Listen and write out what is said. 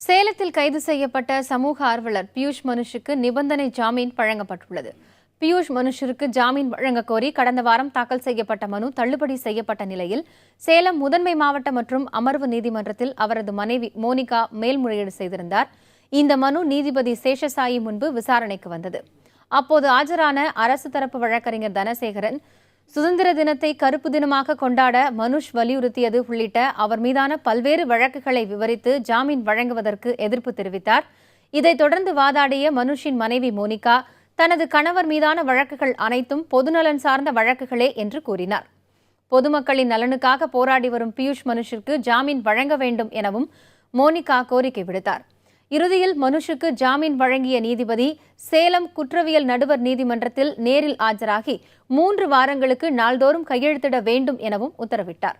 சேலத்தில் கைது செய்யப்பட்ட சமூக ஆர்வலர் பியூஷ் மனுஷுக்கு நிபந்தனை ஜாமீன் வழங்கப்பட்டுள்ளது. பியூஷ் மனுஷருக்கு ஜாமீன் வழங்க கோரி கடந்த வாரம் தாக்கல் செய்யப்பட்ட மனு தள்ளுபடி செய்யப்பட்ட நிலையில் சேலம் முதன்மை மாவட்ட மற்றும் அமர்வு நீதிமன்றத்தில் அவரது மனைவி மோனிகா மேல்முறையீடு செய்திருந்தார். இந்த மனு நீதிபதி சேஷசாயி முன்பு விசாரணைக்கு வந்தது. அப்போது ஆஜரான அரசு தரப்பு வழக்கறிஞர் தனசேகரன் சுதந்திர தினத்தை கருப்பு தினமாக கொண்டாட மனுஷ் வலியுறுத்தியது உள்ளிட்ட அவர் மீதான பல்வேறு வழக்குகளை விவரித்து ஜாமீன் வழங்குவதற்கு எதிர்ப்பு தெரிவித்தார். இதைத் தொடர்ந்து வாதாடிய மனுஷின் மனைவி மோனிகா தனது கணவர் மீதான வழக்குகள் அனைத்தும் பொதுநலன் சார்ந்த வழக்குகளே என்று கூறினார். பொதுமக்களின் நலனுக்காக போராடி வரும் பியூஷ் மனுஷிற்கு ஜாமீன் வழங்க வேண்டும் எனவும் மோனிகா கோரிக்கை விடுத்தார். இறுதியில் மனுஷுக்கு ஜாமீன் வழங்கிய நீதிபதி சேலம் குற்றவியல் நடுவர் நீதிமன்றத்தில் நேரில் ஆஜராகி 3 வாரங்களுக்கு நாள்தோறும் கையெழுத்திட வேண்டும் எனவும் உத்தரவிட்டார்.